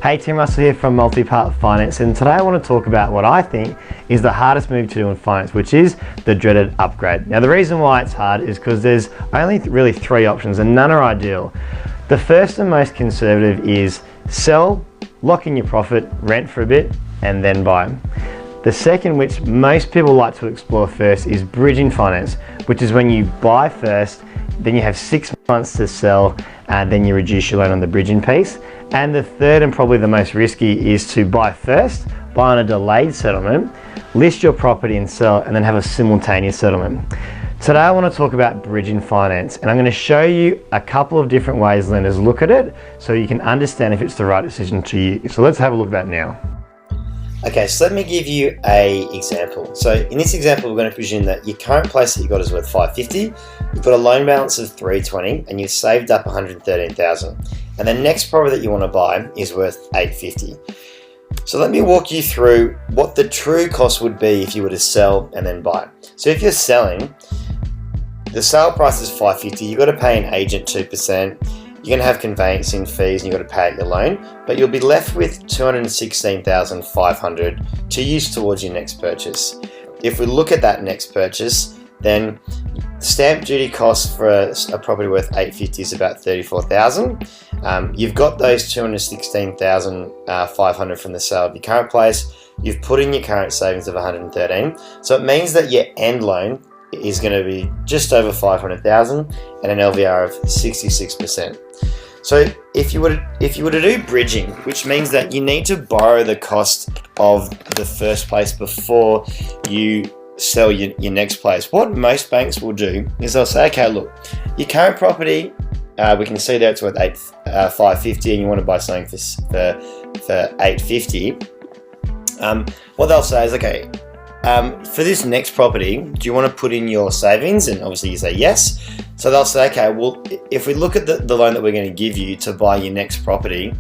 Hey, Tim Russell here from Multipart Finance, and today I want to talk about what I think is the hardest move to do in finance, which is the dreaded upgrade. Now, the reason why it's hard is because there's only really three options and none are ideal. The first and most conservative is sell, lock in your profit, rent for a bit, and then buy. The second, which most people like to explore first, is bridging finance, which is when you buy first, then you have 6 months to sell, and then you reduce your loan on the bridging piece. And the third, and probably the most risky, is to buy first, buy on a delayed settlement, list your property and sell, and then have a simultaneous settlement. Today I want to talk about bridging finance, and I'm going to show you a couple of different ways lenders look at it so you can understand if it's the right decision to you. So let's have a look at that now. Okay, so let me give you an example. So in this example, we're going to presume that your current place that you got is worth $550, you've got a loan balance of $320, and you've saved up $113,000. And the next property that you want to buy is worth $850. So let me walk you through what the true cost would be if you were to sell and then buy. So if you're selling, the sale price is $550, you've got to pay an agent 2%, you're going to have conveyancing fees and you've got to pay out your loan, but you'll be left with $216,500 to use towards your next purchase. If we look at that next purchase, then stamp duty cost for a property worth $850 is about $34,000. You've got those $216,500 from the sale of your current place. You've put in your current savings of $113,000. So it means that your end loan is going to be just over $500,000 and an LVR of 66%. So if you were to do bridging, which means that you need to borrow the cost of the first place before you sell your next place, what most banks will do is they'll say, okay, look, your current property, we can see that it's worth $550 and you want to buy something for $850. What they'll say is, okay, for this next property, do you want to put in your savings? And obviously you say yes. So they'll say, okay, well, if we look at the loan that we're going to give you to buy your next property,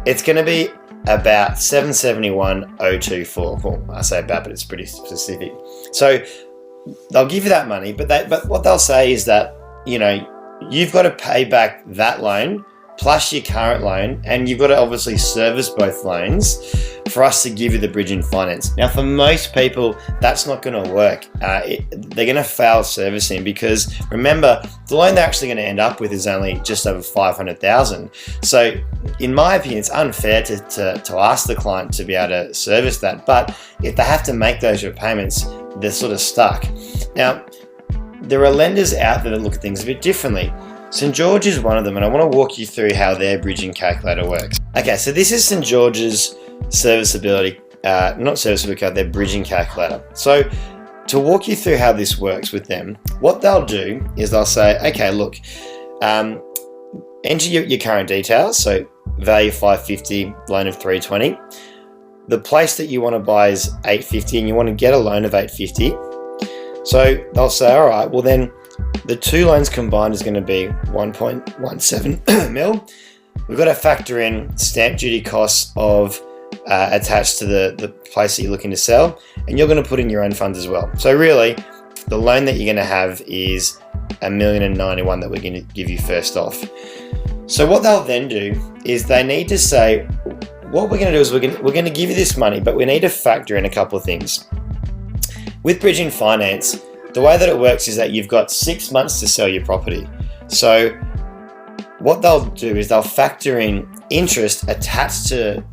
it's going to be about $771,024. Well, I say about, but it's pretty specific. So they'll give you that money, but what they'll say is that, you know, you've got to pay back that loan plus your current loan, and you've got to obviously service both loans for us to give you the bridging finance. Now, for most people, that's not going to work. They're going to fail servicing because, remember, the loan they're actually going to end up with is only just over $500,000. So, in my opinion, it's unfair to ask the client to be able to service that. But if they have to make those repayments, they're sort of stuck. Now, there are lenders out there that look at things a bit differently. St. George is one of them, and I want to walk you through how their bridging calculator works. Okay, so this is St. George's serviceability, not serviceability card, their bridging calculator. So to walk you through how this works with them, what they'll do is they'll say, okay, look, enter your current details, so value $550, loan of $320. The place that you want to buy is $850 and you want to get a loan of $850. So they'll say, all right, well then, the two loans combined is going to be 1.17 mil. We've got to factor in stamp duty costs of attached to the place that you're looking to sell, and you're going to put in your own funds as well. So really, the loan that you're going to have is $1,091,000 that we're going to give you first off. So what they'll then do is they need to say, what we're going to do is we're going to give you this money, but we need to factor in a couple of things. With bridging finance, the way that it works is that you've got 6 months to sell your property. So what they'll do is they'll factor in interest attached to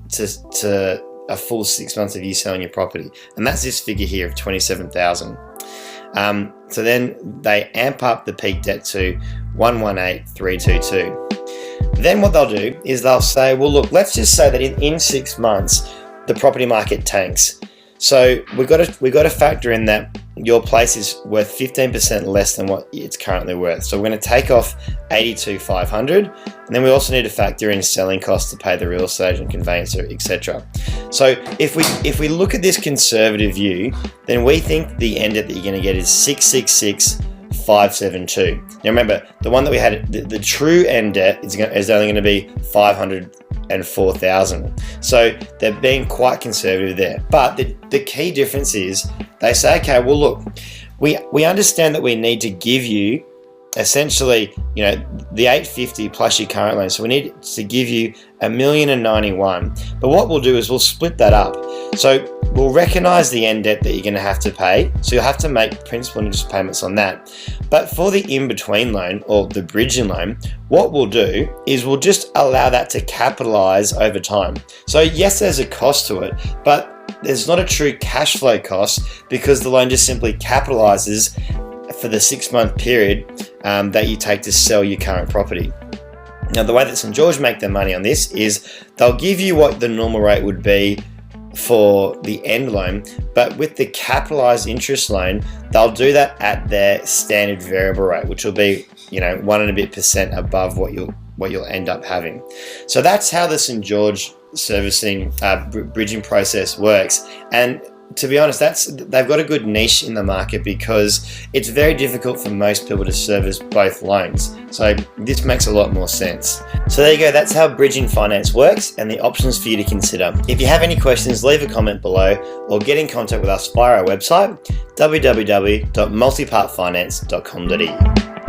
a full 6 months of you selling your property. And that's this figure here of $27,000. So then they amp up the peak debt to $118,322. Then what they'll do is they'll say, well, look, let's just say that in 6 months, the property market tanks. So we've got to factor in that your place is worth 15% less than what it's currently worth. So we're going to take off $82,500, and then we also need to factor in selling costs to pay the real estate and conveyancer, etc. So if we look at this conservative view, then we think the end debt that you're going to get is $666,572. Now remember, the one that we had, the true end debt is only going to be $504,000. So they're being quite conservative there. But the key difference is they say, okay, well look, we understand that we need to give you essentially, the 850 plus your current loan. So we need to give you $1,091,000. But what we'll do is we'll split that up. So we'll recognize the end debt that you're going to have to pay. So you'll have to make principal and interest payments on that. But for the in-between loan, or the bridging loan, what we'll do is we'll just allow that to capitalize over time. So yes, there's a cost to it, but there's not a true cash flow cost because the loan just simply capitalizes for the 6-month period that you take to sell your current property. Now, the way that St. George make their money on this is they'll give you what the normal rate would be for the end loan, but with the capitalized interest loan, they'll do that at their standard variable rate, which will be 1% and a bit above what you'll end up having. So that's how the St. George servicing bridging process works. And to be honest, they've got a good niche in the market because it's very difficult for most people to service both loans. So this makes a lot more sense. So there you go, that's how bridging finance works and the options for you to consider. If you have any questions, leave a comment below or get in contact with us via our website, www.multipartfinance.com.au.